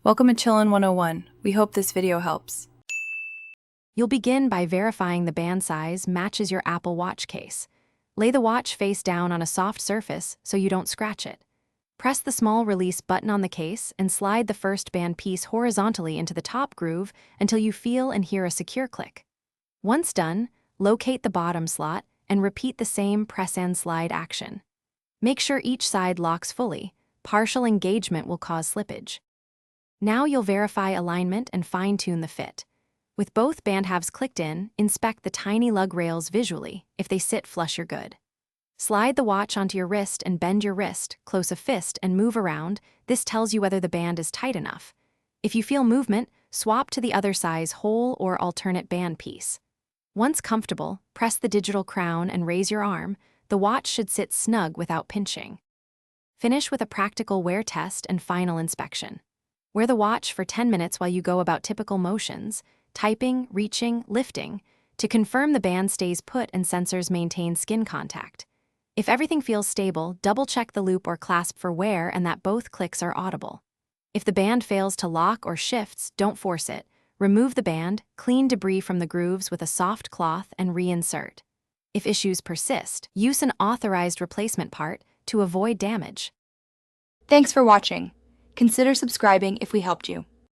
Welcome to Chillin' 101. We hope this video helps. You'll begin by verifying the band size matches your Apple Watch case. Lay the watch face down on a soft surface so you don't scratch it. Press the small release button on the case and slide the first band piece horizontally into the top groove until you feel and hear a secure click. Once done, locate the bottom slot and repeat the same press and slide action. Make sure each side locks fully. Partial engagement will cause slippage. Now you'll verify alignment and fine-tune the fit. With both band halves clicked in, inspect the tiny lug rails visually. If they sit flush, you're good. Slide the watch onto your wrist and bend your wrist, close a fist, and move around. This tells you whether the band is tight enough. If you feel movement, swap to the other size whole or alternate band piece. Once comfortable, press the digital crown and raise your arm. The watch should sit snug without pinching. Finish with a practical wear test and final inspection. Wear the watch for 10 minutes while you go about typical motions, typing, reaching, lifting, to confirm the band stays put and sensors maintain skin contact. If everything feels stable, double-check the loop or clasp for wear and that both clicks are audible. If the band fails to lock or shifts, don't force it. Remove the band, clean debris from the grooves with a soft cloth, and reinsert. If issues persist, use an authorized replacement part to avoid damage. Thanks for watching. Consider subscribing if we helped you.